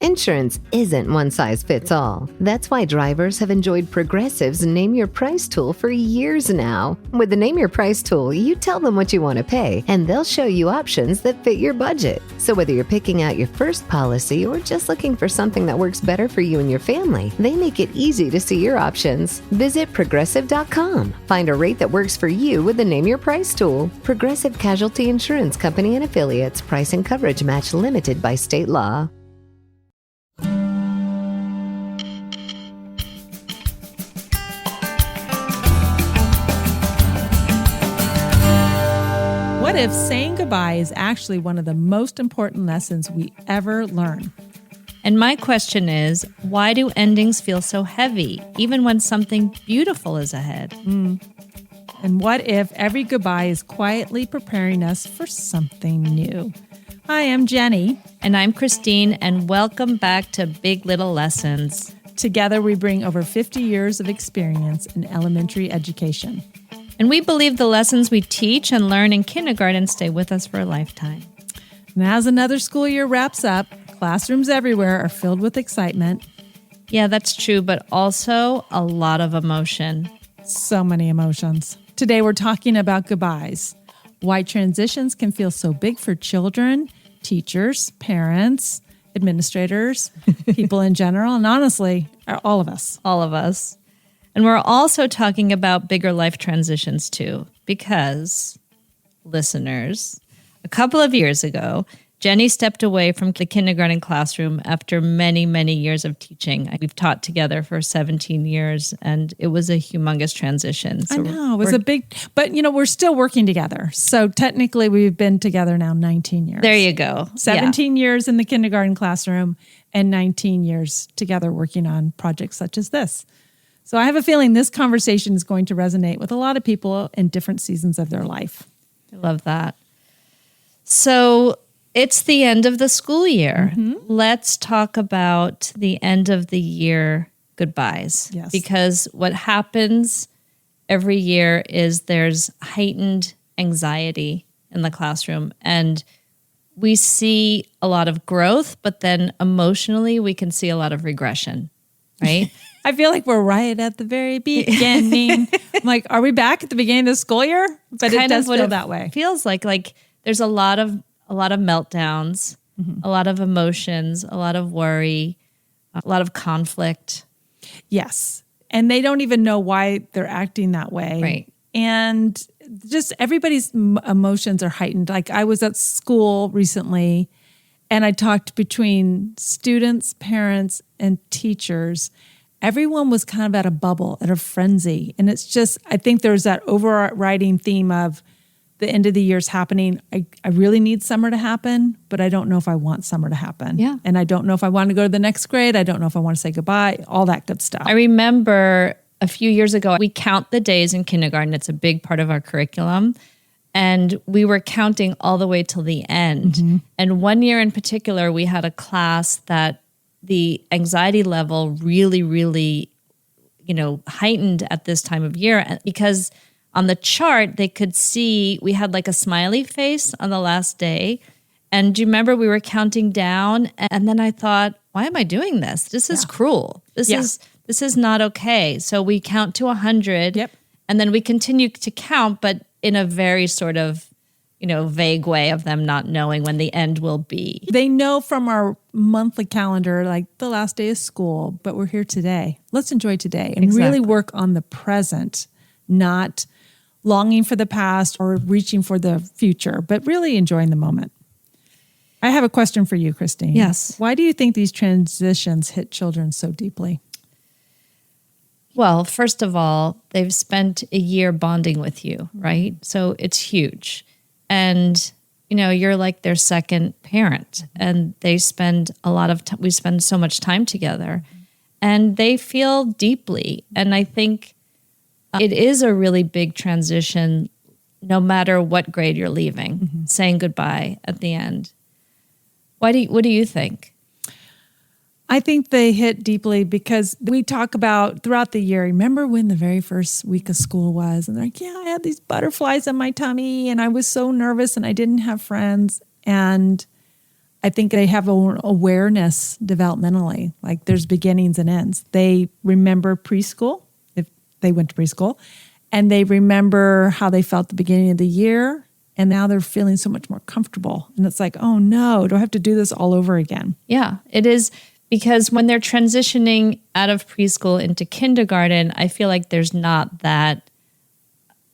Insurance isn't one size fits all. That's why drivers have enjoyed Progressive's Name Your Price tool for years now. With the Name Your Price tool, you tell them what you want to pay, and they'll show you options that fit your budget. So whether you're picking out your first policy or just looking for something that works better for you and your family, they make it easy to see your options. Visit Progressive.com. Find a rate that works for you with the Name Your Price tool. Progressive Casualty Insurance Company and Affiliates. Price and coverage match limited by state law. What if saying goodbye is actually one of the most important lessons we ever learn? And my question is, why do endings feel so heavy, even when something beautiful is ahead? And what if every goodbye is quietly preparing us for something new? Hi, I'm Jenny. And I'm Kristine, and welcome back to Big Little Lessons. Together, we bring over 50 years of experience in elementary education. And we believe the lessons we teach and learn in kindergarten stay with us for a lifetime. And as another school year wraps up, classrooms everywhere are filled with excitement. Yeah, that's true, but also a lot of emotion. So many emotions. Today, we're talking about goodbyes. Why transitions can feel so big for children, teachers, parents, administrators, people in general, and honestly, all of us. All of us. And we're also talking about bigger life transitions too, because, listeners, a couple of years ago, Jenny stepped away from the kindergarten classroom after many, many years of teaching. We've taught together for 17 years, and it was a humongous transition. So I know, it was a big, but we're still working together. So technically, we've been together now 19 years. There you go. 17 years in the kindergarten classroom and 19 years together working on projects such as this. So I have a feeling this conversation is going to resonate with a lot of people in different seasons of their life. I love that. So it's the end of the school year. Mm-hmm. Let's talk about the end of the year goodbyes. Yes. Because what happens every year is there's heightened anxiety in the classroom, and we see a lot of growth, but then emotionally we can see a lot of regression, right? I feel like we're right at the very beginning. I'm like, are we back at the beginning of the school year? But it does feel that way. Feels like there's a lot of meltdowns, a lot of emotions, a lot of worry, a lot of conflict. Yes. And they don't even know why they're acting that way. Right. And just everybody's emotions are heightened. Like I was at school recently and I talked between students, parents, and teachers. Everyone was kind of at a bubble, at a frenzy. And it's just, I think there's that overriding theme of the end of the year's happening. I really need summer to happen, but I don't know if I want summer to happen. Yeah. And I don't know if I want to go to the next grade. I don't know if I want to say goodbye, all that good stuff. I remember a few years ago, we count the days in kindergarten. It's a big part of our curriculum. And we were counting all the way till the end. Mm-hmm. And one year in particular, we had a class that the anxiety level really, really, heightened at this time of year, because on the chart, they could see we had like a smiley face on the last day. And do you remember we were counting down? And then I thought, why am I doing this? This is cruel. This is not okay. So we count to 100. Yep. And then we continue to count, but in a very sort of vague way of them not knowing when the end will be. They know from our monthly calendar, like the last day of school, but we're here today. Let's enjoy today and really work on the present, not longing for the past or reaching for the future, but really enjoying the moment. I have a question for you, Kristine. Yes. Why do you think these transitions hit children so deeply? Well, first of all, they've spent a year bonding with you, right? So it's huge. And, you're like their second parent, and they spend a lot of time. We spend so much time together, and they feel deeply. And I think it is a really big transition, no matter what grade you're leaving, saying goodbye at the end. What do you think? I think they hit deeply because we talk about throughout the year, remember when the very first week of school was? And they're like, yeah, I had these butterflies in my tummy and I was so nervous and I didn't have friends. And I think they have an awareness developmentally, like there's beginnings and ends. They remember preschool, if they went to preschool, and they remember how they felt at the beginning of the year. And now they're feeling so much more comfortable. And it's like, oh no, do I have to do this all over again? Yeah, it is, because when they're transitioning out of preschool into kindergarten, I feel like there's not that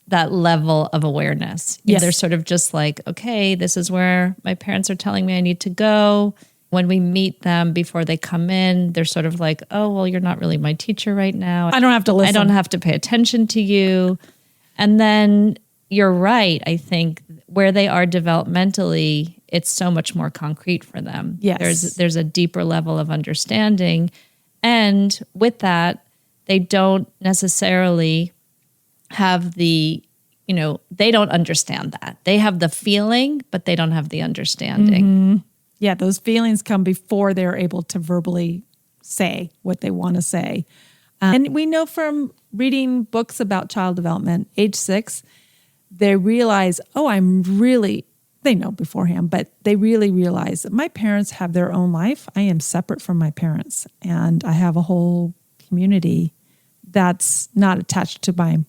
level of awareness. Yes. They're sort of just like, okay, this is where my parents are telling me I need to go. When we meet them before they come in, they're sort of like, oh, well, you're not really my teacher right now. I don't have to listen. I don't have to pay attention to you. And then you're right. I think where they are developmentally, it's so much more concrete for them. Yes. There's a deeper level of understanding. And with that, they don't necessarily have they don't understand that. They have the feeling, but they don't have the understanding. Mm-hmm. Yeah, those feelings come before they're able to verbally say what they want to say. And we know from reading books about child development, age 6, they realize, they know beforehand, but they really realize that my parents have their own life. I am separate from my parents, and I have a whole community that's not attached to my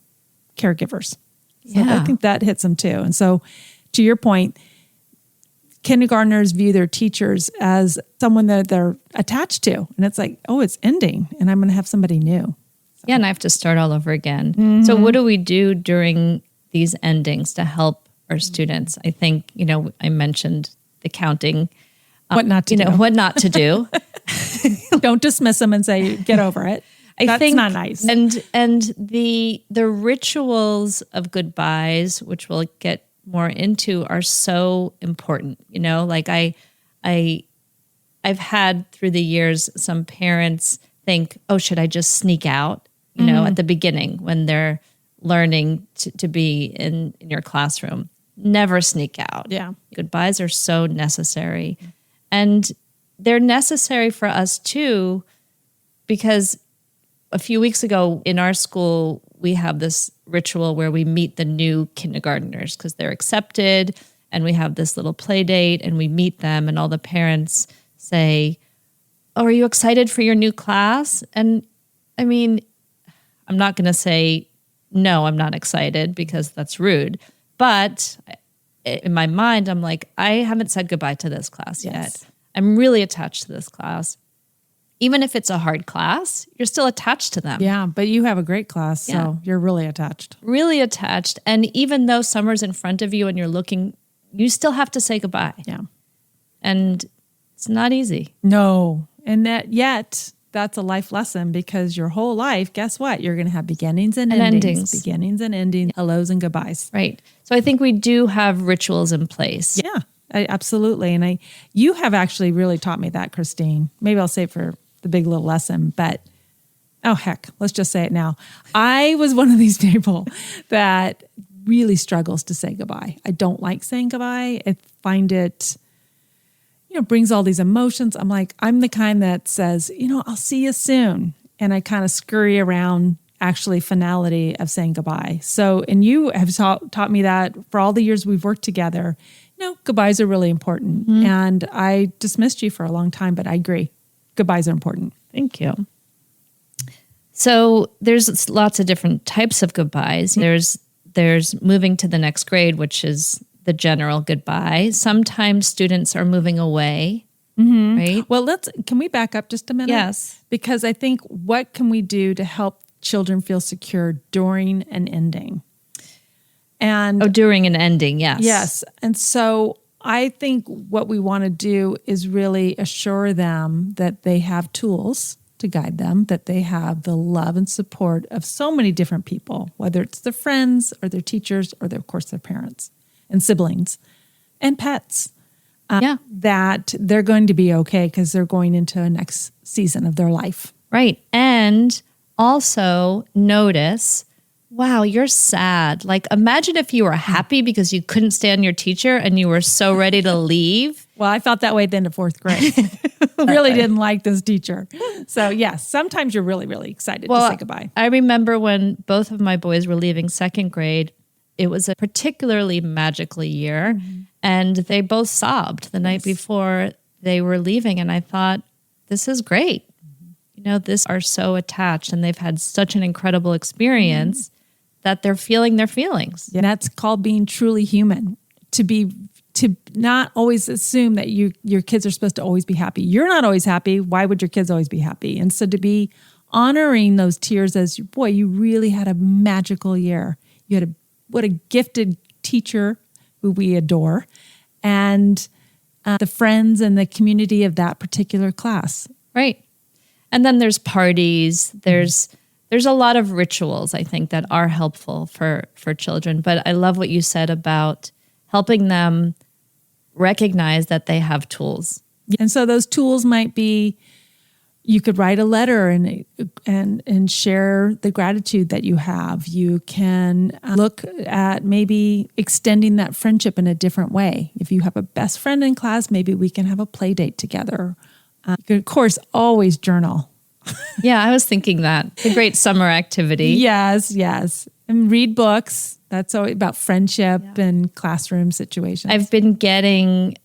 caregivers. So I think that hits them too. And so to your point, kindergartners view their teachers as someone that they're attached to. And it's like, oh, it's ending and I'm going to have somebody new. So. Yeah, and I have to start all over again. Mm-hmm. So what do we do during these endings to help our students? I think, I mentioned the counting. What not to do. What not to do. Don't dismiss them and say, get over it. That's not nice. And the rituals of goodbyes, which we'll get more into, are so important. Like I've had through the years some parents think, oh, should I just sneak out? At the beginning when they're learning to be in your classroom. Never sneak out. Yeah. Goodbyes are so necessary. And they're necessary for us too, because a few weeks ago in our school, we have this ritual where we meet the new kindergartners because they're accepted, and we have this little play date and we meet them, and all the parents say, oh, are you excited for your new class? And I mean, I'm not going to say, no, I'm not excited, because that's rude. But in my mind, I'm like, I haven't said goodbye to this class yet. I'm really attached to this class. Even if it's a hard class, you're still attached to them. Yeah, but you have a great class, so you're really attached. Really attached. And even though summer's in front of you and you're looking, you still have to say goodbye. Yeah. And it's not easy. No. And that's a life lesson, because your whole life, guess what? You're going to have beginnings and endings. Beginnings and endings, hellos and goodbyes. Right. So I think we do have rituals in place. Yeah, absolutely. And you have actually really taught me that, Kristine. Maybe I'll say it for the big little lesson, but oh heck, let's just say it now. I was one of these people that really struggles to say goodbye. I don't like saying goodbye. I find it, brings all these emotions. I'm the kind that says, I'll see you soon. And I kind of scurry around actually finality of saying goodbye. So, and you have taught me that for all the years we've worked together, goodbyes are really important. Mm-hmm. And I dismissed you for a long time, but I agree. Goodbyes are important. Thank you. So there's lots of different types of goodbyes. There's moving to the next grade, which is the general goodbye. Sometimes students are moving away, right? Well, can we back up just a minute? Yes. Because I think, what can we do to help children feel secure during an ending? And during an ending, yes. Yes. And so I think what we want to do is really assure them that they have tools to guide them, that they have the love and support of so many different people, whether it's their friends or their teachers or, of course, their parents and siblings and pets. That they're going to be okay because they're going into a next season of their life. Right. And also notice, wow, you're sad. Like, imagine if you were happy because you couldn't stand your teacher and you were so ready to leave. Well, I felt that way at the end of 4th grade. Really didn't like this teacher. So yes, sometimes you're really, really excited to say goodbye. I remember when both of my boys were leaving 2nd grade, it was a particularly magical year, and they both sobbed the night before they were leaving, and I thought, this is great. This are so attached, and they've had such an incredible experience that they're feeling their feelings. And that's called being truly human. To not always assume that your kids are supposed to always be happy. You're not always happy. Why would your kids always be happy? And so to be honoring those tears as, boy, you really had a magical year. You had what a gifted teacher who we adore, and the friends and the community of that particular class. Right. And then there's parties. There's a lot of rituals, I think, that are helpful for children. But I love what you said about helping them recognize that they have tools. And so those tools might be, you could write a letter and share the gratitude that you have. You can look at maybe extending that friendship in a different way. If you have a best friend in class, maybe we can have a play date together. You can, of course, always journal. Yeah, I was thinking that. A great summer activity. Yes. And read books. That's always about friendship and classroom situations. I've been getting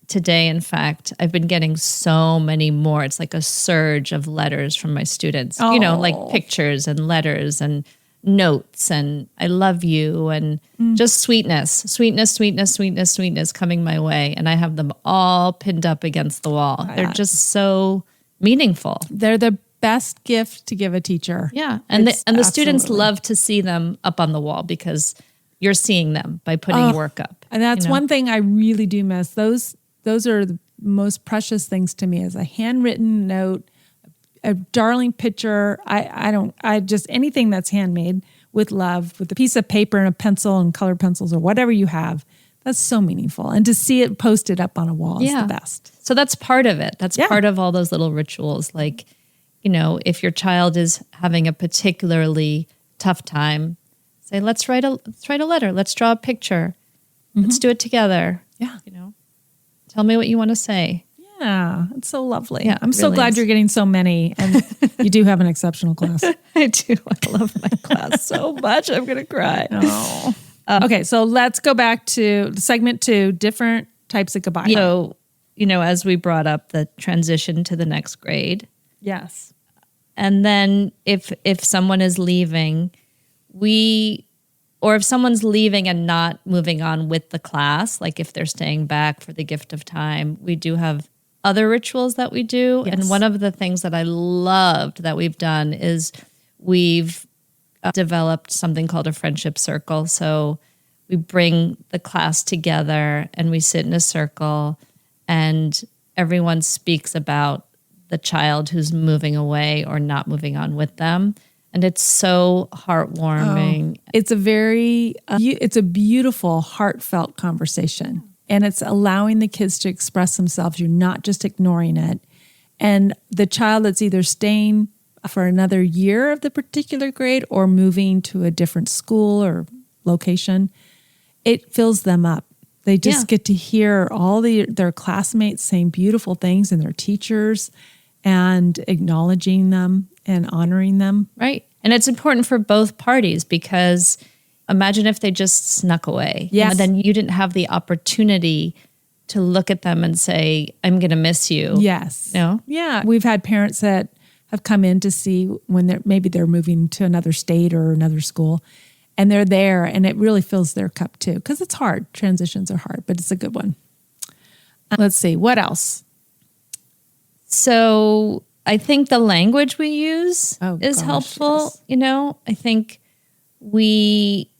today, in fact, I've been getting so many more. It's like a surge of letters from my students, like pictures and letters and notes and I love you and just sweetness coming my way. And I have them all pinned up against the wall. They're just so meaningful. They're the best gift to give a teacher. Yeah. And the students love to see them up on the wall because you're seeing them by putting work up. And that's one thing I really do miss. Those are the most precious things to me, is a handwritten note, a darling picture. I just anything that's handmade with love, with a piece of paper and a pencil and colored pencils or whatever you have. That's so meaningful. And to see it posted up on a wall is the best. So that's part of it. That's part of all those little rituals. Like, if your child is having a particularly tough time, say, let's write a letter. Let's draw a picture. Let's do it together. Yeah. Tell me what you want to say. Yeah, it's so lovely. Yeah, I'm so glad you're getting so many, and you do have an exceptional class. I do. I love my class so much. I'm going to cry. Oh. Okay, so let's go back to segment 2, different types of goodbye. So, as we brought up the transition to the next grade. Yes. And then if someone is leaving, or if someone's leaving and not moving on with the class, like if they're staying back for the gift of time, we do have other rituals that we do. Yes. And one of the things that I loved that we've done is we've developed something called a friendship circle. So we bring the class together and we sit in a circle and everyone speaks about the child who's moving away or not moving on with them. And it's so heartwarming. It's a beautiful, heartfelt conversation. And it's allowing the kids to express themselves. You're not just ignoring it. And the child that's either staying for another year of the particular grade or moving to a different school or location, it fills them up. They just get to hear all their classmates saying beautiful things and their teachers and acknowledging them and honoring them. Right. And it's important for both parties because imagine if they just snuck away. Yes. And then you didn't have the opportunity to look at them and say, I'm going to miss you. Yes. Yeah. We've had parents that have come in to see when they're moving to another state or another school and they're there and it really fills their cup too. Because it's hard. Transitions are hard, but it's a good one. Let's see. What else? So I think the language we use is helpful. Yes. I think we,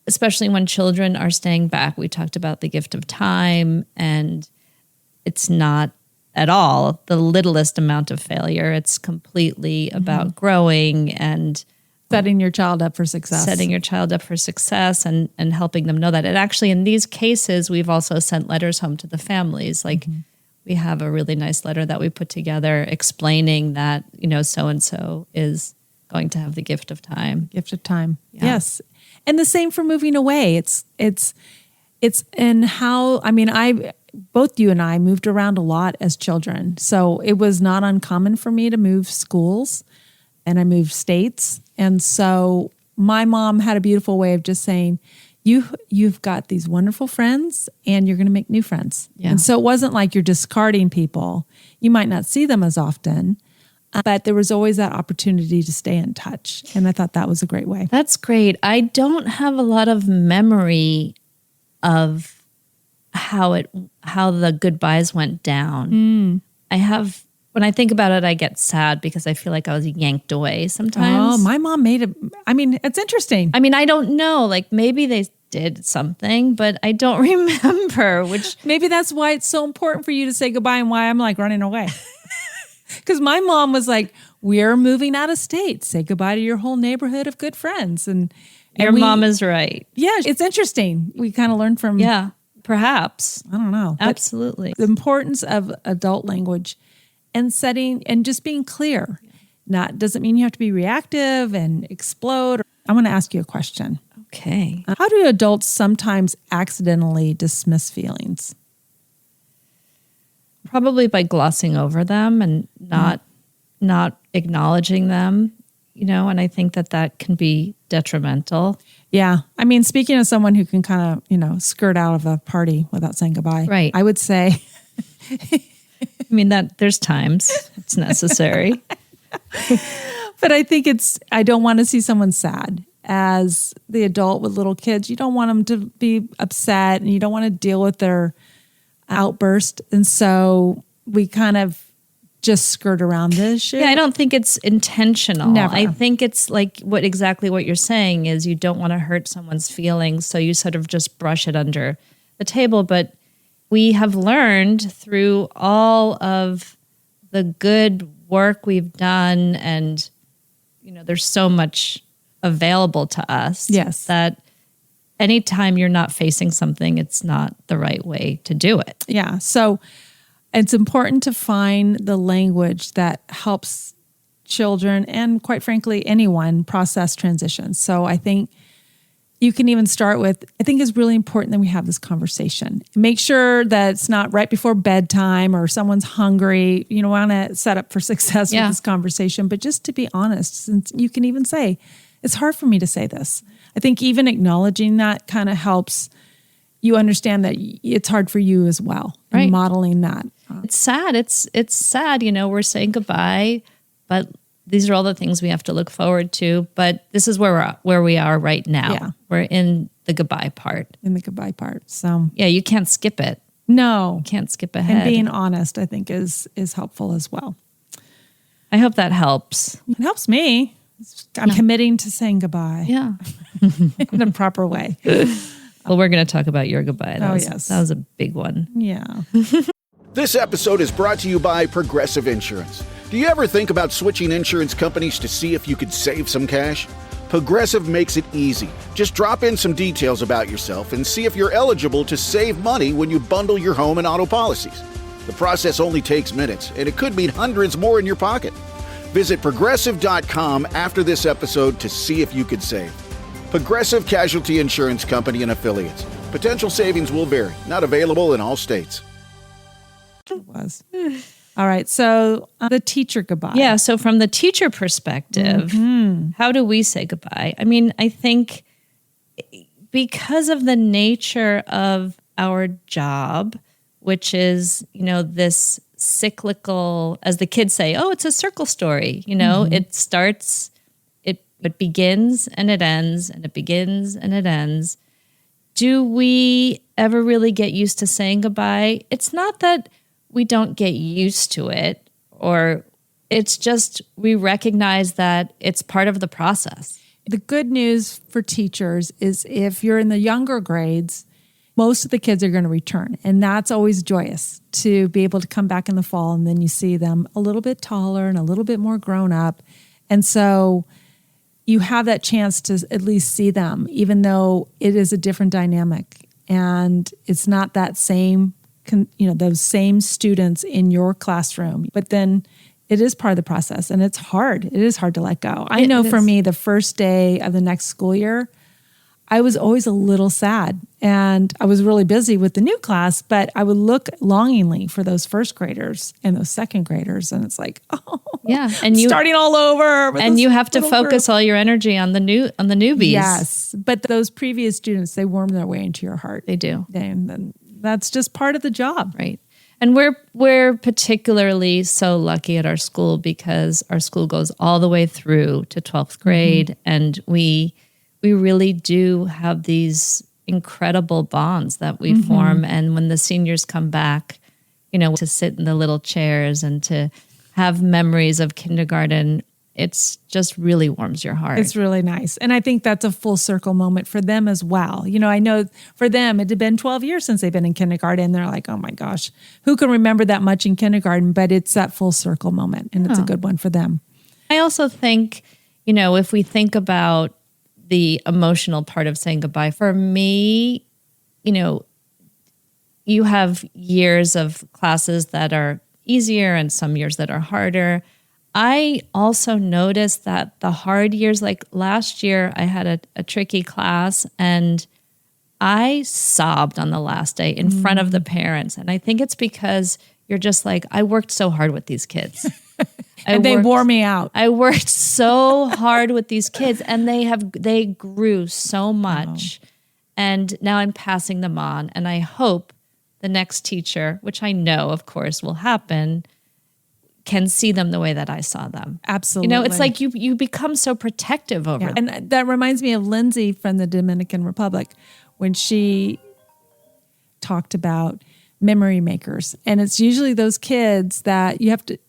especially when children are staying back, we talked about the gift of time, and it's not at all the littlest amount of failure. It's completely about growing and setting your child up for success. And helping them know that. And actually, in these cases, we've also sent letters home to the families. Like we have a really nice letter that we put together explaining that, so-and-so is going to have the gift of time. Gift of time. Yeah. Yes. And the same for moving away. It's in how, both you and I moved around a lot as children. So it was not uncommon for me to move schools and I moved states. And so my mom had a beautiful way of just saying, you've got these wonderful friends and you're going to make new friends. Yeah. And so it wasn't like you're discarding people. You might not see them as often, but there was always that opportunity to stay in touch. And I thought that was a great way. That's great. I don't have a lot of memory of how the goodbyes went down. When I think about it, I get sad because I feel like I was yanked away sometimes. Oh, my mom made it. I mean, it's interesting. I mean, I don't know. Like maybe they did something, but I don't remember, which Maybe that's why it's so important for you to say goodbye and why I'm like running away. Because my mom was like, we're moving out of state. Say goodbye to your whole neighborhood of good friends. And your mom is right. Yeah, it's interesting. We kind of learned from, Yeah, perhaps. I don't know. But Absolutely. the importance of adult language and setting and just being clear. Doesn't mean you have to be reactive and explode. I want to ask you a question. Okay. How do adults sometimes accidentally dismiss feelings? Probably by glossing over them and not acknowledging them, and I think that can be detrimental. Yeah. I mean, speaking of someone who can kind of, skirt out of a party without saying goodbye. Right. I would say. I mean, there's times it's necessary. But I think I don't want to see someone sad. As the adult with little kids, you don't want them to be upset and you don't want to deal with their outburst. And so we kind of just skirt around this shit. Yeah, I don't think it's intentional. Never. I think it's like exactly what you're saying is you don't want to hurt someone's feelings, so you sort of just brush it under the table. But we have learned through all of the good work we've done, and there's so much available to us. Yes. That anytime you're not facing something, it's not the right way to do it. Yeah. So it's important to find the language that helps children and, quite frankly, anyone process transitions. So I think you can even start with, I think it's really important that we have this conversation. Make sure that it's not right before bedtime or someone's hungry. You don't want to set up for success with this conversation, but just to be honest, since you can even say, it's hard for me to say this. I think even acknowledging that kind of helps you understand that it's hard for you as well. Right. And modeling that. It's sad. It's sad, we're saying goodbye, but these are all the things we have to look forward to. But this is where we are right now. Yeah. We're in the goodbye part. In the goodbye part. So Yeah, you can't skip it. no. You can't skip ahead. And being honest, I think, is helpful as well. I hope that helps. It helps me. I'm committing to saying goodbye Yeah. in a proper way. Well, we're going to talk about your goodbye. Yes. That was a big one. Yeah. This episode is brought to you by Progressive Insurance. Do you ever think about switching insurance companies to see if you could save some cash? Progressive makes it easy. Just drop in some details about yourself and see if you're eligible to save money when you bundle your home and auto policies. The process only takes minutes, and it could mean hundreds more in your pocket. Visit Progressive.com after this episode to see if you could save. Progressive Casualty Insurance Company and Affiliates. Potential savings will vary. Not available in all states. It was. All right. So the teacher goodbye. Yeah. So from the teacher perspective, how do we say goodbye? I mean, I think because of the nature of our job, which is, this cyclical, as the kids say, oh, it's a circle story. It starts, it begins and it ends, and it begins and it ends. Do we ever really get used to saying goodbye? It's not that we don't get used to it, or it's just we recognize that it's part of the process. The good news for teachers is if you're in the younger grades, most of the kids are going to return. And that's always joyous to be able to come back in the fall and then you see them a little bit taller and a little bit more grown up. And so you have that chance to at least see them, even though it is a different dynamic. And it's not that same, those same students in your classroom. But then it is part of the process, and it's hard. It is hard to let go. I know for me, the first day of the next school year, I was always a little sad, and I was really busy with the new class, but I would look longingly for those first graders and those second graders. And it's like, oh, Yeah. And you starting all over. and you have to focus all your energy on the newbies. Yes. But those previous students, they worm their way into your heart. They do. And then that's just part of the job. Right. And we're particularly so lucky at our school because our school goes all the way through to 12th grade. And we really do have these incredible bonds that we form. And when the seniors come back, to sit in the little chairs and to have memories of kindergarten, it's just really warms your heart. It's really nice. And I think that's a full circle moment for them as well. I know for them, it had been 12 years since they've been in kindergarten. And they're like, oh my gosh, who can remember that much in kindergarten? But it's that full circle moment. And it's a good one for them. I also think, if we think about the emotional part of saying goodbye, for me, you have years of classes that are easier and some years that are harder. I also noticed that the hard years, like last year, I had a tricky class and I sobbed on the last day in front of the parents. And I think it's because you're just like, I worked so hard with these kids. And they wore me out. I worked so hard with these kids and they grew so much. And now I'm passing them on. And I hope the next teacher, which I know, of course, will happen, can see them the way that I saw them. Absolutely. It's like you become so protective over them. And that reminds me of Lindsay from the Dominican Republic when she talked about memory makers. And it's usually those kids that you have to,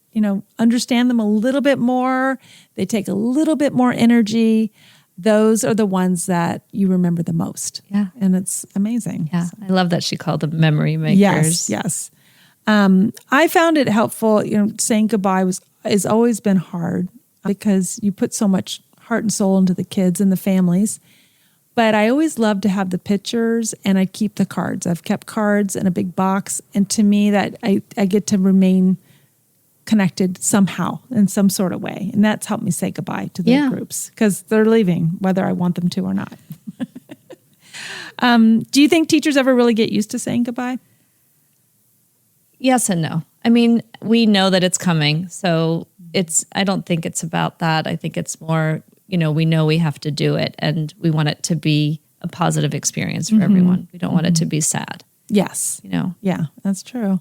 understand them a little bit more. They take a little bit more energy. Those are the ones that you remember the most. Yeah. And it's amazing. Yeah. I love that she called them memory makers. Yes. I found it helpful. Saying goodbye has always been hard because you put so much heart and soul into the kids and the families. But I always love to have the pictures and I keep the cards. I've kept cards in a big box. And to me that I get to remain connected somehow in some sort of way. And that's helped me say goodbye to the groups because they're leaving whether I want them to or not. Do you think teachers ever really get used to saying goodbye? Yes and no. I mean, we know that it's coming. So I don't think it's about that. I think it's more, we know we have to do it and we want it to be a positive experience for everyone. We don't want it to be sad. Yes. Yeah, that's true.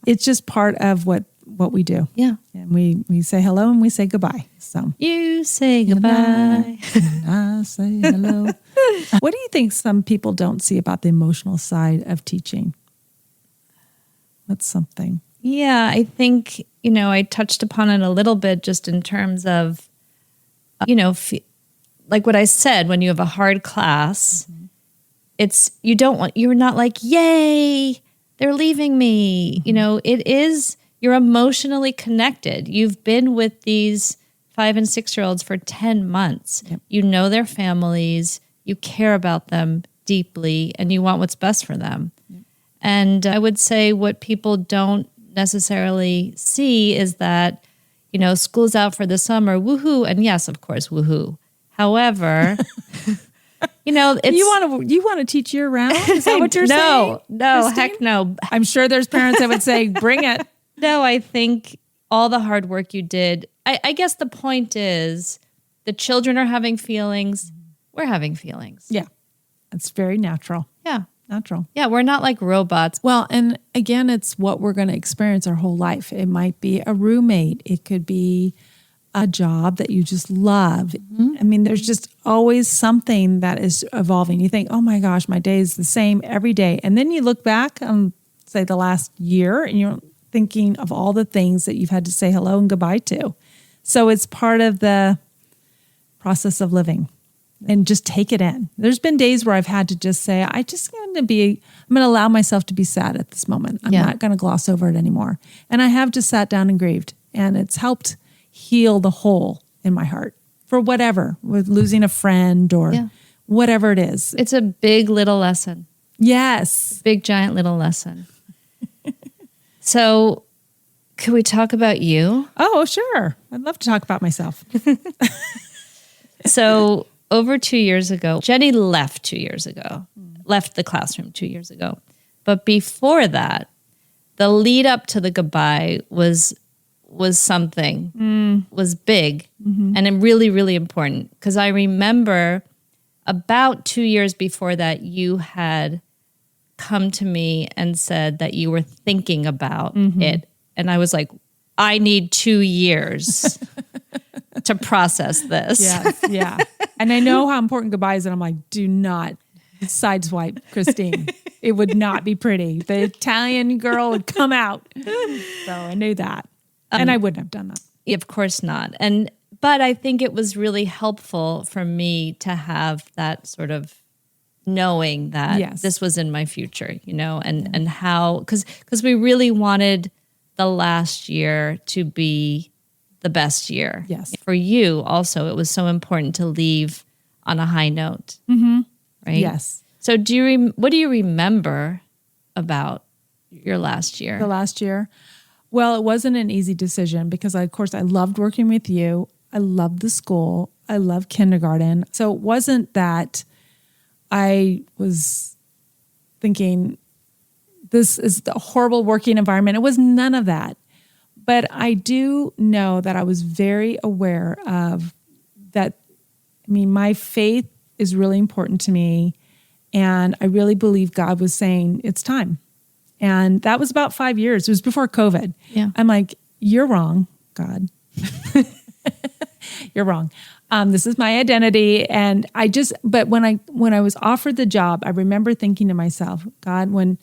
It's just part of what we do. Yeah. And we say hello and we say goodbye. So you say goodbye. And I say hello. What do you think some people don't see about the emotional side of teaching? That's something. Yeah, I think, I touched upon it a little bit just in terms of, like what I said, when you have a hard class, you're not like, yay, they're leaving me. You're emotionally connected. You've been with these 5 and 6-year-olds for 10 months. Yep. You know their families, you care about them deeply, and you want what's best for them. Yep. And I would say what people don't necessarily see is that, school's out for the summer, woohoo, and yes, of course, woohoo. However, it's... You want to teach year round? Is that what you're saying? No, Kristine? heck no. I'm sure there's parents that would say, bring it. No, I think all the hard work you did, I guess the point is the children are having feelings. We're having feelings. Yeah. It's very natural. Yeah. Natural. Yeah, we're not like robots. Well, and again, it's what we're going to experience our whole life. It might be a roommate. It could be a job that you just love. I mean, there's just always something that is evolving. You think, oh my gosh, my day is the same every day. And then you look back on, say, the last year and you're thinking of all the things that you've had to say hello and goodbye to. So it's part of the process of living. And just take it in. There's been days where I've had to just say, I'm going to allow myself to be sad at this moment. I'm not going to gloss over it anymore. And I have just sat down and grieved. And it's helped heal the hole in my heart for whatever, with losing a friend or whatever it is. It's a big little lesson. Yes. Big, giant little lesson. So could we talk about you? Oh, sure. I'd love to talk about myself. So over 2 years ago, Jenny left 2 years ago, left the classroom 2 years ago. But before that, the lead up to the goodbye was something, was big and really, really important. Because I remember about 2 years before that, you had come to me and said that you were thinking about it. And I was like, I need 2 years to process this. Yes, yeah. And I know how important goodbye is, and I'm like, do not sideswipe Kristine. It would not be pretty. The Italian girl would come out. So I knew that. And I wouldn't have done that. Of course not. But I think it was really helpful for me to have that sort of knowing that this was in my future, and how, because we really wanted the last year to be the best year. Yes. For you also, it was so important to leave on a high note. Mm-hmm. Right? Yes. So what do you remember about your last year? The last year? Well, it wasn't an easy decision because, of course, I loved working with you. I loved the school. I loved kindergarten. So it wasn't that I was thinking this is the horrible working environment. It was none of that. But I do know that I was very aware of that. I mean, my faith is really important to me. And I really believe God was saying, it's time. And that was about 5 years. It was before COVID. Yeah. I'm like, you're wrong, God. You're wrong. This is my identity. And but when I was offered the job, I remember thinking to myself, God, when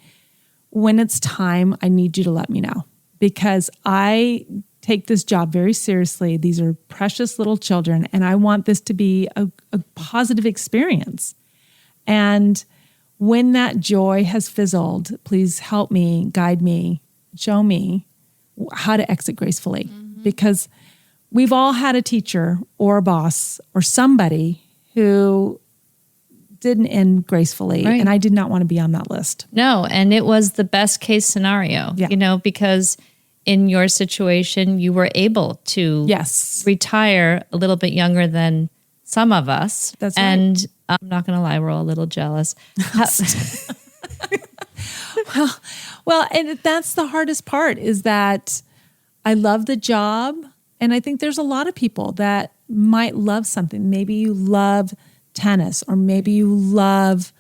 it's time, I need you to let me know, because I take this job very seriously. These are precious little children, and I want this to be a positive experience. And when that joy has fizzled, please help me, guide me, show me how to exit gracefully. Because we've all had a teacher or a boss or somebody who didn't end gracefully. Right. And I did not want to be on that list. No, and it was the best case scenario, because in your situation, you were able to retire a little bit younger than some of us. That's right. And I'm not going to lie, we're all a little jealous. Well, and that's the hardest part, is that I love the job. And I think there's a lot of people that might love something. Maybe you love tennis, or maybe you love,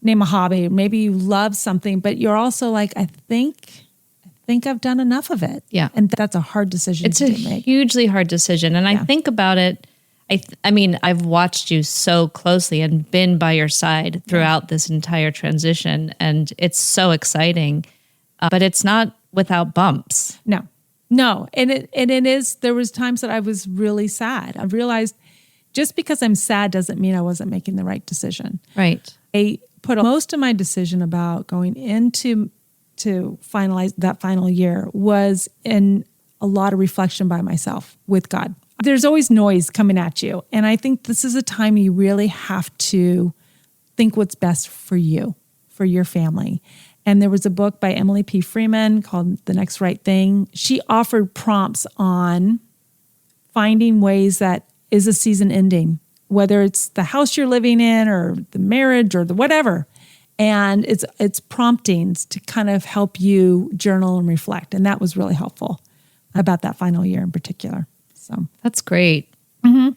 name a hobby, or maybe you love something, but you're also like, I think I've done enough of it. Yeah. And that's a hard decision to make. It's a hugely hard decision. And I think about it, I mean, I've watched you so closely and been by your side throughout this entire transition, and it's so exciting, but it's not without bumps. No. And it is, there was times that I was really sad. I realized just because I'm sad doesn't mean I wasn't making the right decision. Right. I put most of my decision about going into to finalize that final year was in a lot of reflection by myself with God. There's always noise coming at you. And I think this is a time you really have to think what's best for you, for your family. And there was a book by Emily P. Freeman called The Next Right Thing. She offered prompts on finding ways that is a season ending, whether it's the house you're living in or the marriage or the whatever. And it's promptings to kind of help you journal and reflect. And that was really helpful about that final year in particular. So that's great. Mm-hmm.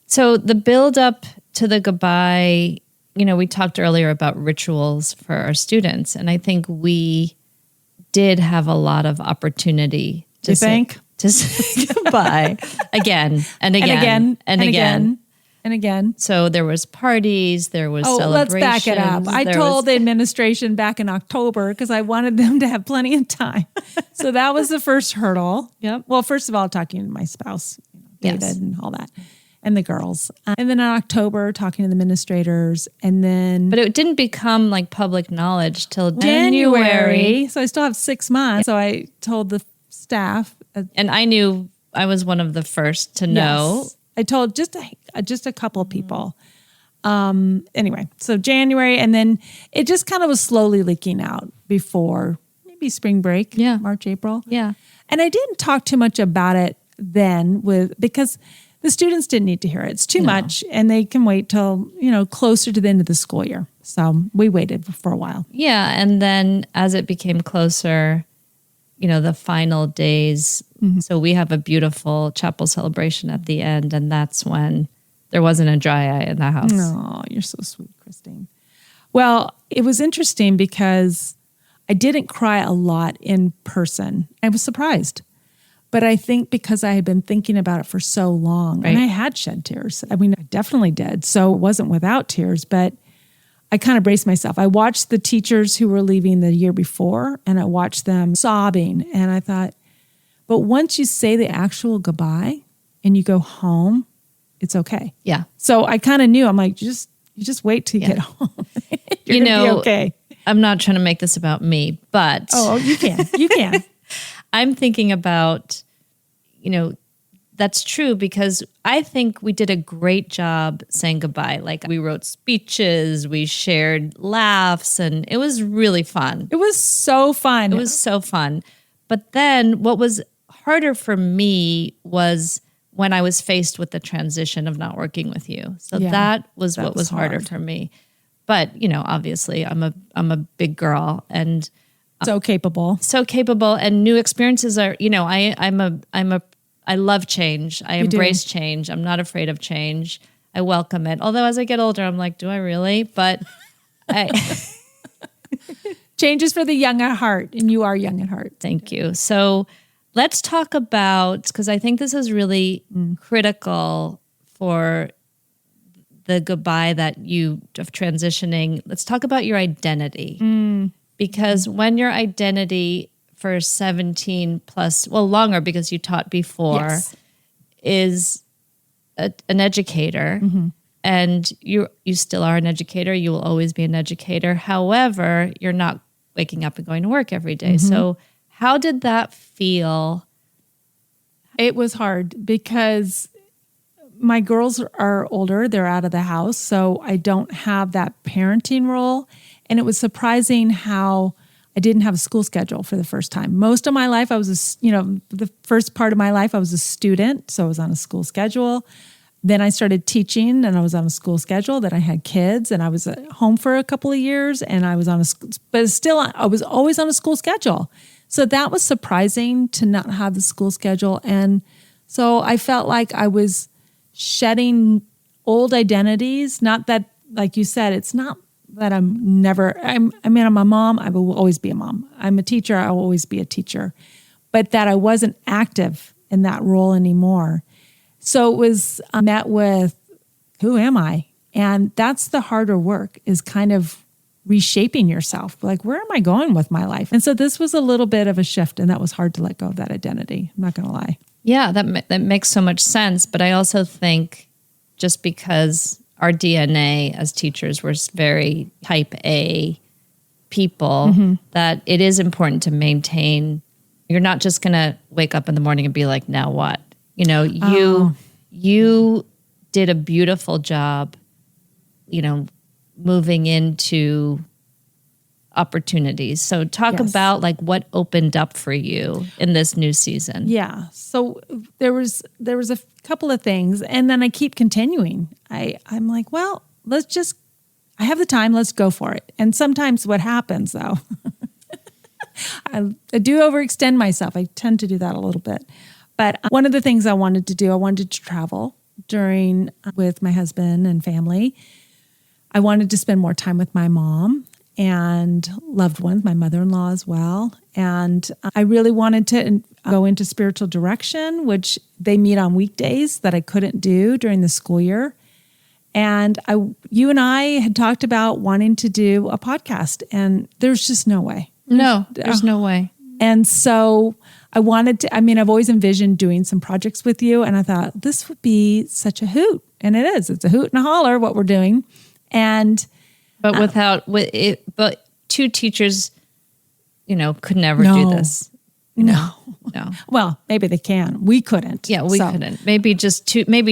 So the build up to the goodbye, we talked earlier about rituals for our students. And I think we did have a lot of opportunity to say goodbye again and again and again. And again. So there was parties, there was celebrations. Let's back it up. I told the administration back in October because I wanted them to have plenty of time. So that was the first hurdle. Yep. Well, first of all, talking to my spouse, David, and all that, and the girls. And then in October, talking to the administrators, and then... But it didn't become like public knowledge till January. So I still have 6 months. So I told the staff. And I knew I was one of the first to know. Yes. I told just a couple of people. Anyway, so January, and then it just kind of was slowly leaking out before maybe spring break, March, April. Yeah. And I didn't talk too much about it then because The students didn't need to hear it. It's too much, and they can wait till, closer to the end of the school year. So we waited for a while. Yeah. And then as it became closer, the final days. So we have a beautiful chapel celebration at the end, and that's when there wasn't a dry eye in the house. Oh, you're so sweet, Kristine. Well, it was interesting because I didn't cry a lot in person. I was surprised. But I think because I had been thinking about it for so long, and I had shed tears. I mean, I definitely did. So it wasn't without tears, but I kind of braced myself. I watched the teachers who were leaving the year before, and I watched them sobbing. And I thought, but once you say the actual goodbye and you go home, it's okay. Yeah. So I kind of knew. I'm like, you just wait till you get home. You're gonna be okay. I'm not trying to make this about me, but you can. You can. I'm thinking about, that's true because I think we did a great job saying goodbye. Like we wrote speeches, we shared laughs, and it was really fun. It was so fun. It was so fun. But then what was harder for me was when I was faced with the transition of not working with you. So that was what was harder for me. But, obviously I'm a big girl and so capable and new experiences are, I love change. I embrace change. I'm not afraid of change. I welcome it. Although as I get older, I'm like, do I really? But change is for the young at heart, and you are young at heart. Thank you. So let's talk about, because I think this is really critical for the goodbye that you of transitioning. Let's talk about your identity. Because when your identity for 17 plus, longer because you taught before, is an educator, and you still are an educator, you will always be an educator. However, you're not waking up and going to work every day. So how did that feel? It was hard because my girls are older. They're out of the house. So I don't have that parenting role. And it was surprising how I didn't have a school schedule for the first time. Most of my life, I was, the first part of my life, I was a student. So I was on a school schedule. Then I started teaching and I was on a school schedule. Then I had kids and I was at home for a couple of years and I was on but still, I was always on a school schedule. So that was surprising to not have the school schedule. And so I felt like I was shedding old identities. Not that, like you said, it's not that I'm a mom, I will always be a mom. I'm a teacher, I will always be a teacher. But that I wasn't active in that role anymore. So it was met with, who am I? And that's the harder work, is kind of reshaping yourself. Like, where am I going with my life? And so this was a little bit of a shift, and that was hard to let go of that identity. I'm not going to lie. Yeah, that makes so much sense. But I also think just because our DNA as teachers were very type A people, that it is important to maintain. You're not just going to wake up in the morning and be like, now what? You did a beautiful job, moving into opportunities. So talk about like what opened up for you in this new season. Yeah. So there was a couple of things, and then I keep continuing. I'm like, well, I have the time, let's go for it. And sometimes what happens though, I do overextend myself. I tend to do that a little bit. But one of the things I wanted to travel with my husband and family. I wanted to spend more time with my mom and loved ones, my mother-in-law as well. And I really wanted to go into spiritual direction, which they meet on weekdays that I couldn't do during the school year. And you and I had talked about wanting to do a podcast, and there's just no way. No, there's no way. And so I wanted to, I've always envisioned doing some projects with you, and I thought this would be such a hoot. And it is. It's a hoot and a holler what we're doing. But two teachers, could never do this. No. No. Well, maybe they can. We couldn't. Yeah, we couldn't. Maybe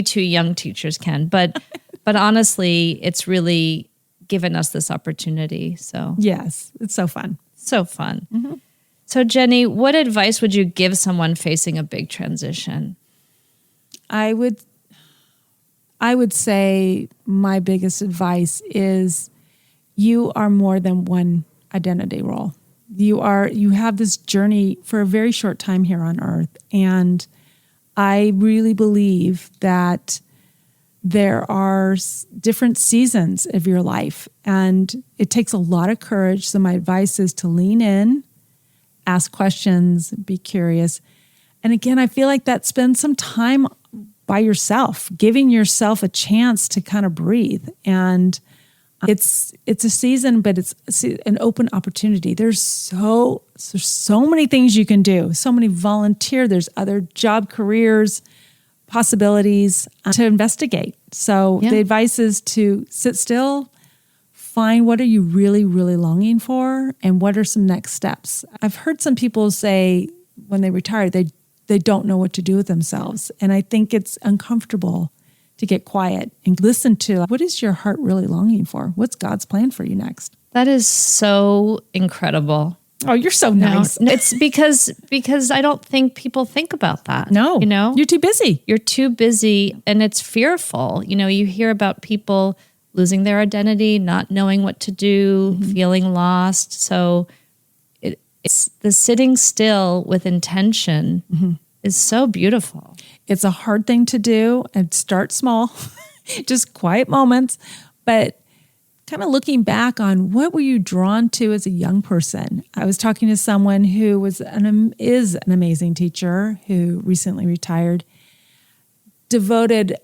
two young teachers can. But honestly, it's really given us this opportunity. So yes, it's so fun. So fun. Mm-hmm. So Jenny, what advice would you give someone facing a big transition? I would I would say my biggest advice is you are more than one identity role. You have this journey for a very short time here on earth. And I really believe that there are different seasons of your life, and it takes a lot of courage. So my advice is to lean in, ask questions, be curious. And again, I feel like that spend some time by yourself, giving yourself a chance to kind of breathe. And it's a season, but it's an open opportunity. There's so many things you can do, so many volunteer, there's other job careers, possibilities to investigate. So the advice is to sit still, find what are you really, really longing for, and what are some next steps. I've heard some people say when they retire, they don't know what to do with themselves. And I think it's uncomfortable to get quiet and listen to what is your heart really longing for? What's God's plan for you next? That is so incredible. Oh, you're so nice. No, it's because I don't think people think about that. No, you know, you're too busy. You're too busy, and it's fearful. You know, you hear about people losing their identity, not knowing what to do, feeling lost. So it's the sitting still with intention is so beautiful. It's a hard thing to do, and start small, just quiet moments, but kind of looking back on what were you drawn to as a young person. I was talking to someone who is an amazing teacher who recently retired, devoted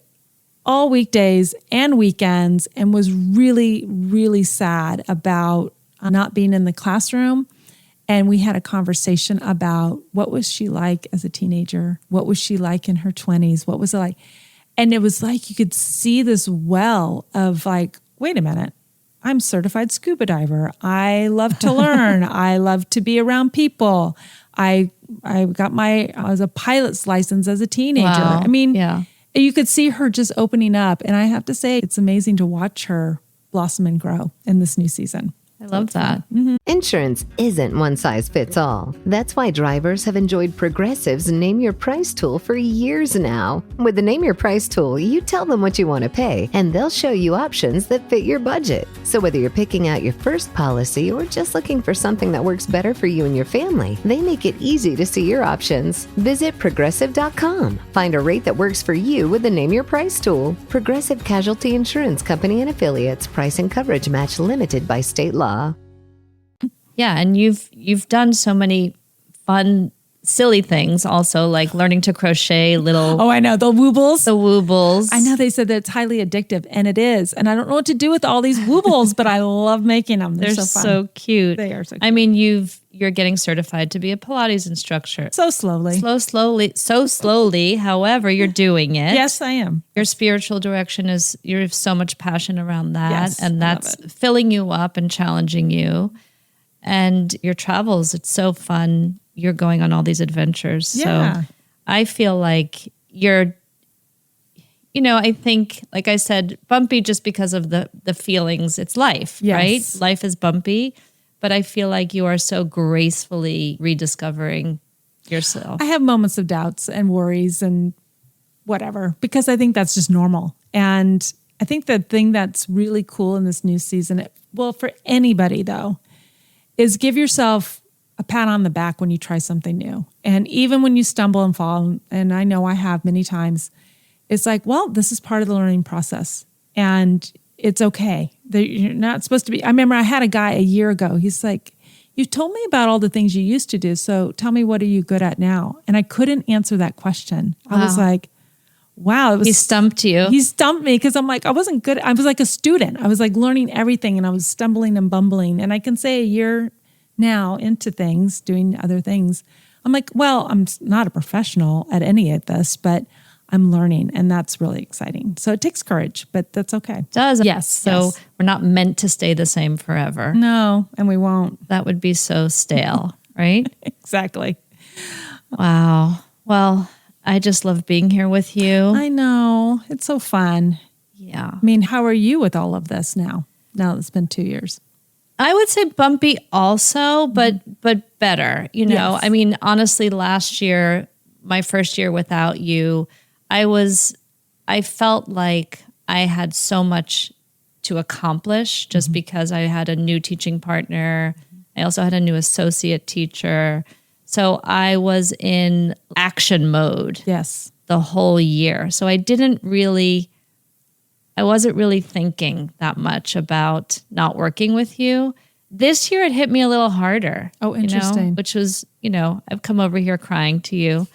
all weekdays and weekends, and was really, really sad about not being in the classroom. And we had a conversation about what was she like as a teenager? What was she like in her 20s? What was it like? And it was like you could see this well of like, wait a minute, I'm a certified scuba diver. I love to learn. I love to be around people. I was a pilot's license as a teenager. Wow. I mean, you could see her just opening up. And I have to say, it's amazing to watch her blossom and grow in this new season. I love that. Insurance isn't one size fits all. That's why drivers have enjoyed Progressive's Name Your Price tool for years now. With the Name Your Price tool, you tell them what you want to pay, and they'll show you options that fit your budget. So whether you're picking out your first policy or just looking for something that works better for you and your family, they make it easy to see your options. Visit Progressive.com. Find a rate that works for you with the Name Your Price tool. Progressive Casualty Insurance Company and Affiliates. Price and coverage match limited by state law. Yeah, and you've done so many fun, silly things also, like learning to crochet little... Oh, I know, the woobles. The woobles. I know they said that it's highly addictive, and it is. And I don't know what to do with all these woobles, but I love making them. They're so fun. So cute. They are so cute. I mean, you're getting certified to be a Pilates instructor. So slowly. So slowly. However, you're doing it. Yes, I am. Your spiritual direction is, you have so much passion around that. Yes, and that's filling you up and challenging you. And your travels, it's so fun. You're going on all these adventures. Yeah. So I feel like you're, I think, like I said, bumpy just because of the feelings. It's life, right? Life is bumpy. But I feel like you are so gracefully rediscovering yourself. I have moments of doubts and worries and whatever, because I think that's just normal. And I think the thing that's really cool in this new season, for anybody though, is give yourself a pat on the back when you try something new. And even when you stumble and fall, and I know I have many times, it's like, well, this is part of the learning process. And it's okay. You're not supposed to be. I remember I had a guy a year ago. He's like, you told me about all the things you used to do. So tell me, what are you good at now? And I couldn't answer that question. Wow. I was like, wow. He stumped you. He stumped me because I'm like, I wasn't good. I was like a student. I was like learning everything, and I was stumbling and bumbling. And I can say a year now into things, doing other things, I'm like, well, I'm not a professional at any of this, but I'm learning, and that's really exciting. So it takes courage, but that's okay. It does. Yes. So we're not meant to stay the same forever. No, and we won't. That would be so stale, right? Exactly. Wow. Well, I just love being here with you. I know. It's so fun. Yeah. I mean, how are you with all of this now? Now it's been 2 years. I would say bumpy also, but better. Yes. I mean, honestly, last year, my first year without you, I felt like I had so much to accomplish just because I had a new teaching partner. I also had a new associate teacher. So I was in action mode Yes. the whole year. So I wasn't really thinking that much about not working with you. This year it hit me a little harder. Oh, interesting. Which was, I've come over here crying to you.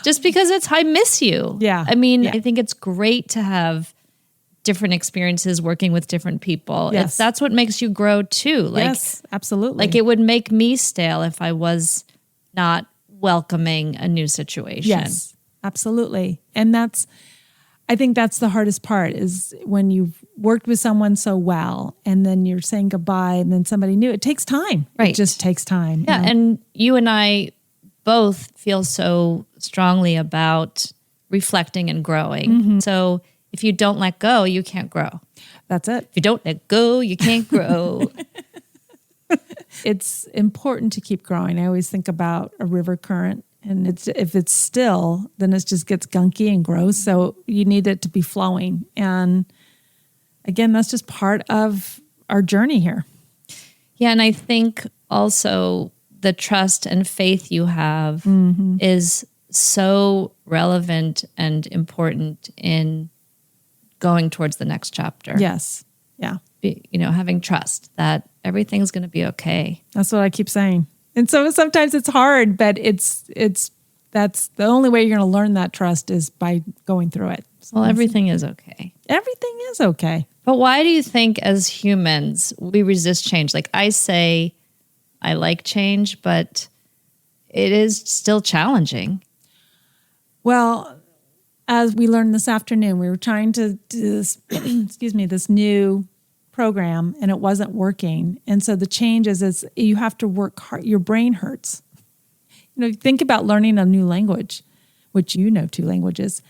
Just because I miss you. Yeah. I mean, Yeah. I think it's great to have different experiences working with different people. Yes. That's what makes you grow too. Yes, absolutely. Like it would make me stale if I was not welcoming a new situation. Yes, absolutely. And I think that's the hardest part is when you've worked with someone so well and then you're saying goodbye and then somebody new. It takes time. Right. It just takes time. Yeah. And you and I both feel so strongly about reflecting and growing. So if you don't let go, you can't grow. That's it. If you don't let go, you can't grow. It's important to keep growing. I always think about a river current, and if it's still, then it just gets gunky and gross. So you need it to be flowing. And again, that's just part of our journey here. Yeah. And I think also the trust and faith you have is so relevant and important in going towards the next chapter. Yes. Yeah. Having trust that everything's going to be okay. That's what I keep saying. And so sometimes it's hard, but that's the only way you're going to learn that trust is by going through it. Well, everything is okay. Everything is okay. But why do you think as humans we resist change? Like I say, I like change, but it is still challenging. Well, as we learned this afternoon, we were trying to do this, this new program, and it wasn't working. And so the change is you have to work hard. Your brain hurts. Think about learning a new language, which 2 languages.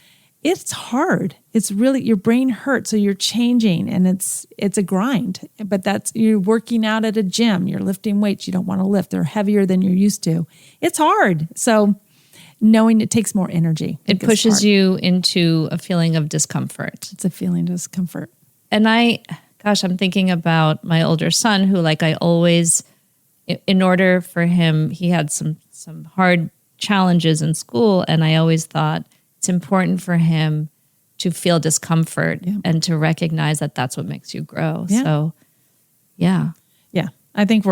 It's hard. It's really, your brain hurts. So you're changing and it's a grind, but you're working out at a gym. You're lifting weights you don't want to lift. They're heavier than you're used to. It's hard. So knowing it takes more energy. It pushes you into a feeling of discomfort. It's a feeling of discomfort. And I'm thinking about my older son who I always, in order for him, he had some hard challenges in school. And I always thought it's important for him to feel discomfort and to recognize that that's what makes you grow. Yeah. So, yeah. Yeah. I think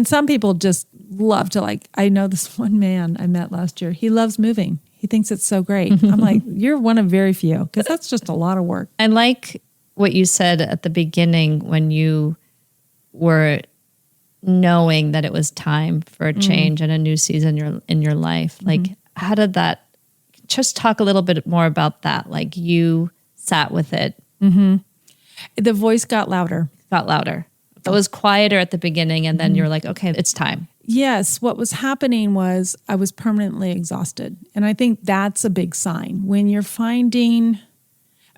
some people just love to I know this one man I met last year. He loves moving. He thinks it's so great. I'm like, you're one of very few because that's just a lot of work. I like what you said at the beginning when you were knowing that it was time for a change and a new season in your life. How did that, just talk a little bit more about that. You sat with it. The voice got louder. It was quieter at the beginning and then you're like, okay, it's time. Yes. What was happening was I was permanently exhausted. And I think that's a big sign when you're finding,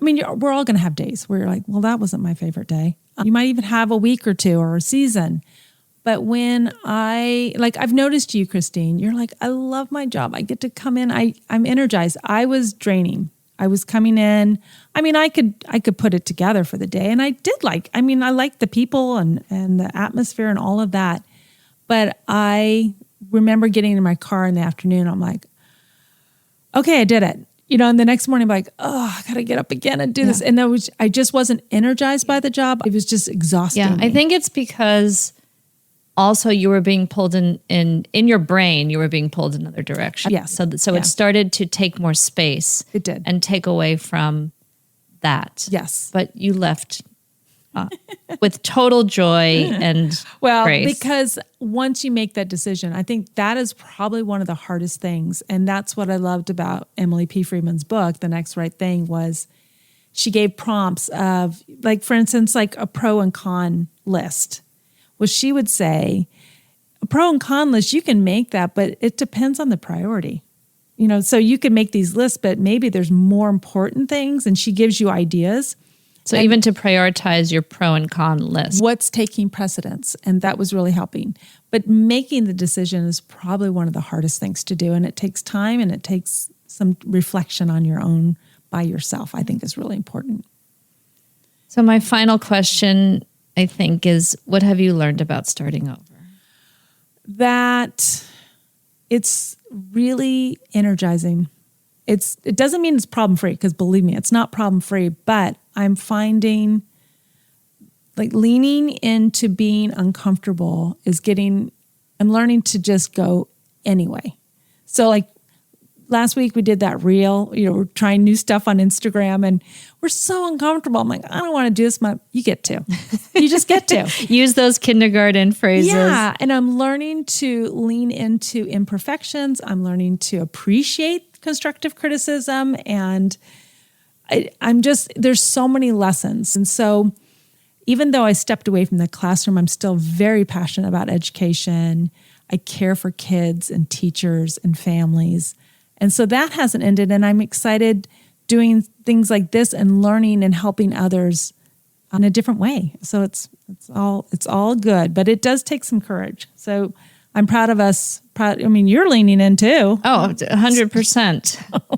we're all going to have days where you're like, well, that wasn't my favorite day. You might even have a week or two or a season. But when I've noticed you, Kristine, you're like, I love my job. I get to come in. I'm energized. I was draining. I was coming in. I could put it together for the day. And I did I liked the people and the atmosphere and all of that. But I remember getting in my car in the afternoon. I'm like, okay, I did it. And the next morning I'm like, oh, I got to get up again and do this. And I just wasn't energized by the job. It was just exhausting me. I think it's because also you were being pulled in your brain, you were being pulled in another direction. Yes. So it started to take more space. It did. And take away from that. Yes. But you left with total joy and grace. Because once you make that decision, I think that is probably one of the hardest things. And that's what I loved about Emily P. Freeman's book, The Next Right Thing, was she gave prompts of, for instance, a pro and con list. Well, she would say, a pro and con list, you can make that, but it depends on the priority. So you can make these lists, but maybe there's more important things. And she gives you ideas. So even to prioritize your pro and con list. What's taking precedence? And that was really helping. But making the decision is probably one of the hardest things to do. And it takes time and it takes some reflection on your own by yourself, I think is really important. So my final question, I think, is what have you learned about starting over? That it's really energizing. It doesn't mean it's problem-free, because believe me, it's not problem-free, but I'm finding like leaning into being uncomfortable I'm learning to just go anyway. So like last week we did that reel, we're trying new stuff on Instagram and we're so uncomfortable. I'm like, I don't want to do this. You get to. You just get to. Use those kindergarten phrases. Yeah. And I'm learning to lean into imperfections. I'm learning to appreciate constructive criticism. And there's so many lessons. And so even though I stepped away from the classroom, I'm still very passionate about education. I care for kids and teachers and families. And so that hasn't ended. And I'm excited doing things like this and learning and helping others in a different way. So it's all good, but it does take some courage. So I'm proud of us. You're leaning in too. Oh, 100%.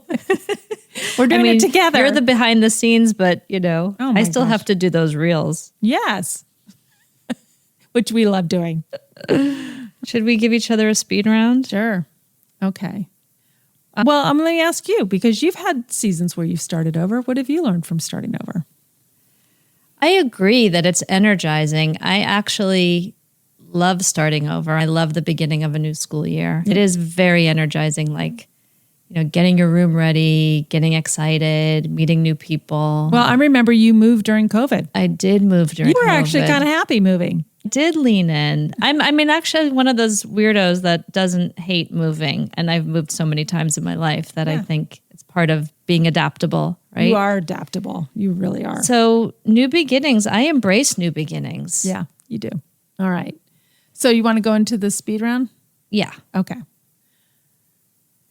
We're doing it together. You're the behind the scenes, but I still have to do those reels. Yes. Which we love doing. Should we give each other a speed round? Sure. Okay. Well, I'm going to ask you, because you've had seasons where you've started over. What have you learned from starting over? I agree that it's energizing. I actually love starting over. I love the beginning of a new school year. Yeah. It is very energizing, like, getting your room ready, getting excited, meeting new people. Well, I remember you moved during COVID. I did move during COVID. You were actually kind of happy moving. I did lean in. I'm actually one of those weirdos that doesn't hate moving. And I've moved so many times in my life that I think it's part of being adaptable, right? You are adaptable. You really are. So new beginnings, I embrace new beginnings. Yeah, you do. All right. So you want to go into the speed round? Yeah. Okay.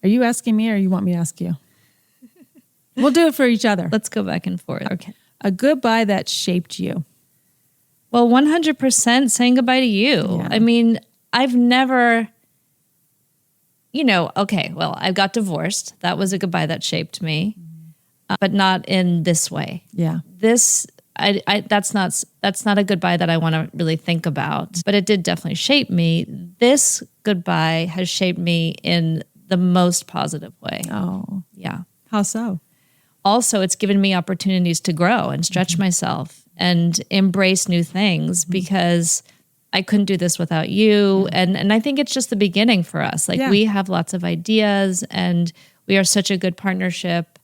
Are you asking me or you want me to ask you? We'll do it for each other. Let's go back and forth. Okay. A goodbye that shaped you. Well, 100% saying goodbye to you. Yeah. I've never, I got divorced. That was a goodbye that shaped me, but not in this way. Yeah. That's not a goodbye that I want to really think about, but it did definitely shape me. This goodbye has shaped me in the most positive way. Oh. Yeah. How so? Also, it's given me opportunities to grow and stretch myself and embrace new things because I couldn't do this without you. And I think it's just the beginning for us. Like we have lots of ideas and we are such a good partnership.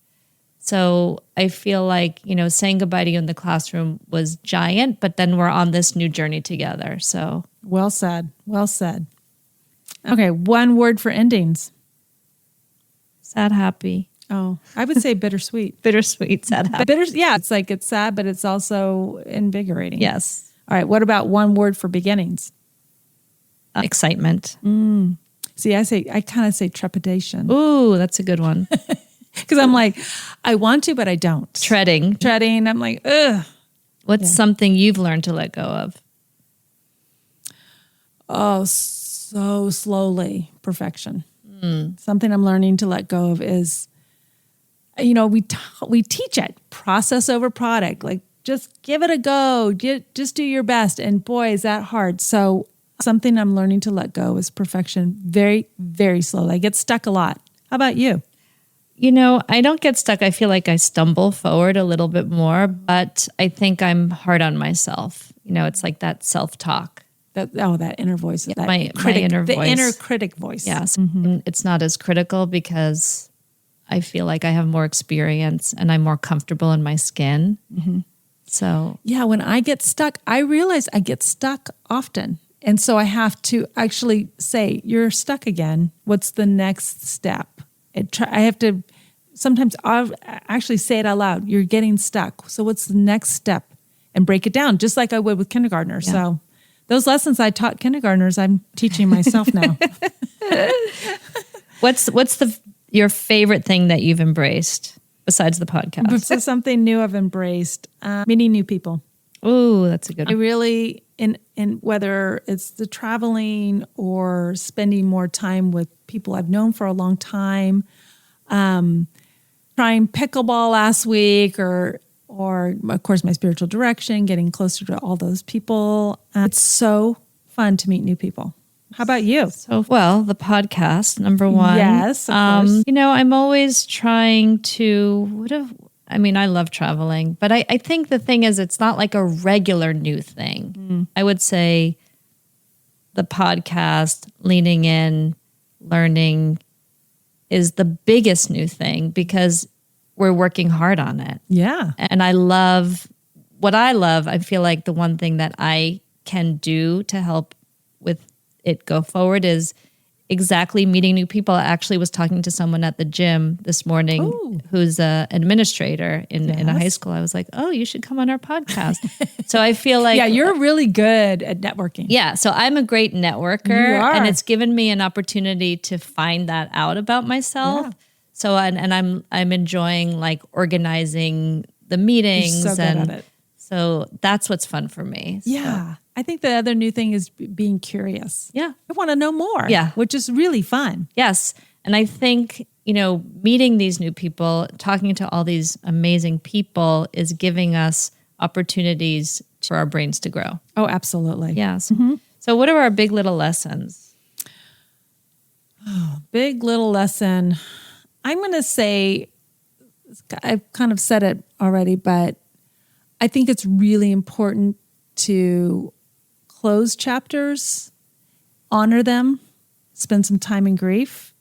So I feel like, saying goodbye to you in the classroom was giant, but then we're on this new journey together. So well said. Well said. Okay. One word for endings. Sad, happy. Oh, I would say bittersweet. Bittersweet, sad, happy. It's like it's sad, but it's also invigorating. Yes. All right. What about one word for beginnings? Excitement. See, I kind of say trepidation. Ooh, that's a good one. Because I'm like, I want to, but I don't. Treading. I'm like, ugh. What's something you've learned to let go of? Oh, so slowly. Perfection. Something I'm learning to let go of is, we teach it, process over product, like just give it a go, just do your best. And boy, is that hard. So something I'm learning to let go is perfection very, very slowly. I get stuck a lot. How about you? I don't get stuck. I feel like I stumble forward a little bit more, but I think I'm hard on myself. It's like that self-talk. That inner voice. Yeah, my inner voice. The inner critic voice. Yes. And it's not as critical because I feel like I have more experience and I'm more comfortable in my skin. So. Yeah, when I get stuck, I realize I get stuck often. And so I have to actually say, you're stuck again. What's the next step? I have to, sometimes I'll actually say it out loud. You're getting stuck. So what's the next step? And break it down, just like I would with kindergartners. Yeah. So those lessons I taught kindergartners, I'm teaching myself now. What's your favorite thing that you've embraced besides the podcast? So something new I've embraced, meeting new people. Oh, that's a good one. I really, in whether it's the traveling or spending more time with people I've known for a long time, trying trying pickleball last week or of course my spiritual direction, getting closer to all those people. It's so fun to meet new people. How about you? So, well, the podcast, number one. Yes, of course. I'm always trying to, I love traveling, but I think the thing is, it's not like a regular new thing. I would say the podcast, leaning in, learning is the biggest new thing because we're working hard on it. Yeah. And I feel like the one thing that I can do to help with it go forward is exactly meeting new people. I actually was talking to someone at the gym this morning who's an administrator in a high school. I was like, oh, you should come on our podcast. So I feel like... Yeah, you're really good at networking. Yeah, so I'm a great networker. You are. And it's given me an opportunity to find that out about myself. Yeah. So, and I'm enjoying like organizing the meetings. You're so good at it. So that's what's fun for me. Yeah. So. I think the other new thing is being curious. Yeah. I want to know more. Yeah. Which is really fun. Yes. And I think, meeting these new people, talking to all these amazing people is giving us opportunities for our brains to grow. Oh, absolutely. Yes. Mm-hmm. So what are our big little lessons? Oh, big little lesson. I'm going to say, I've kind of said it already, but I think it's really important to close chapters, honor them, spend some time in grief,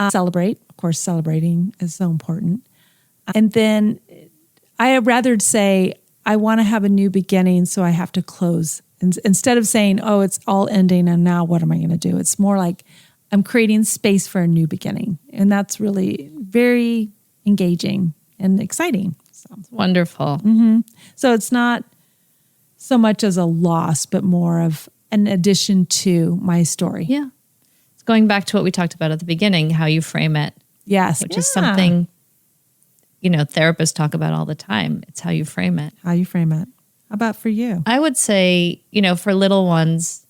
celebrate. Of course, celebrating is so important. And then I would rather say, I want to have a new beginning, so I have to close. Instead of saying, oh, it's all ending and now what am I going to do? It's more like I'm creating space for a new beginning. And that's really very engaging and exciting. So. Wonderful. Mm-hmm. So it's not so much as a loss, but more of an addition to my story. Yeah. It's going back to what we talked about at the beginning, how you frame it. Yes. Which is something, therapists talk about all the time. It's how you frame it. How you frame it. How about for you? I would say, for little ones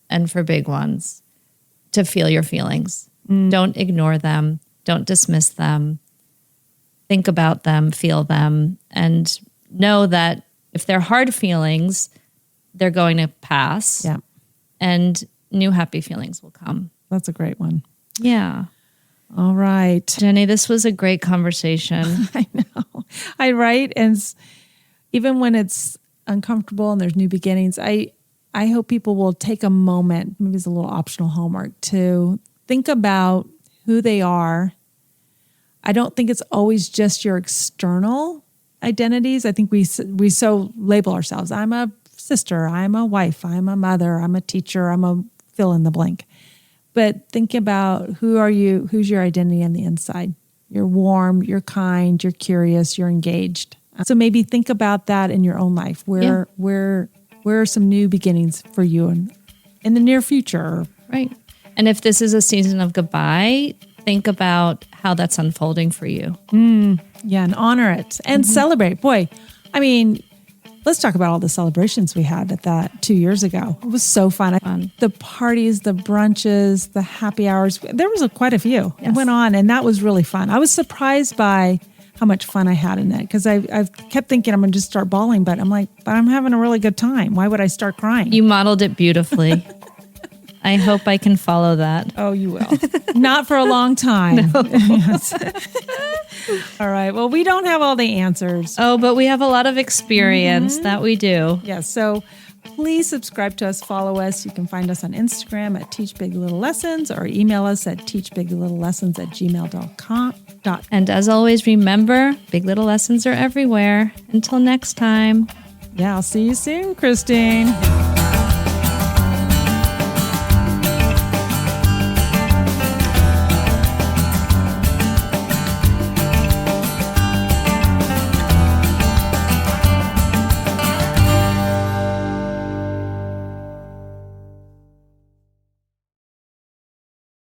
and for big ones, to feel your feelings. Don't ignore them. Don't dismiss them. Think about them, feel them, and know that if they're hard feelings, they're going to pass. Yeah. And new happy feelings will come. That's a great one. Yeah. All right. Jenny, this was a great conversation. I know. I write, and even when it's uncomfortable and there's new beginnings, I hope people will take a moment, maybe it's a little optional homework, to think about who they are. I don't think it's always just your external identities. I think we so label ourselves. I'm a sister, I'm a wife, I'm a mother, I'm a teacher, I'm a fill in the blank. But think about who are you, who's your identity on the inside. You're warm, you're kind, you're curious, you're engaged. So maybe think about that in your own life. Where are some new beginnings for you in the near future? Right. And if this is a season of goodbye, think about how that's unfolding for you. Yeah, and honor it and celebrate. Boy, let's talk about all the celebrations we had at that 2 years ago. It was so fun. The parties, the brunches, the happy hours. There was quite a few. Yes. It went on, and that was really fun. I was surprised by how much fun I had in it, because I've kept thinking I'm going to just start bawling, but I'm like, but I'm having a really good time. Why would I start crying? You modeled it beautifully. I hope I can follow that. Oh, you will. Not for a long time. No. Yes. All right. Well, we don't have all the answers. Oh, but we have a lot of experience that we do. Yes. So please subscribe to us, follow us. You can find us on Instagram at Teach Big Little Lessons, or email us at teachbiglittlelessons@gmail.com. And as always, remember, big little lessons are everywhere. Until next time. Yeah, I'll see you soon, Kristine.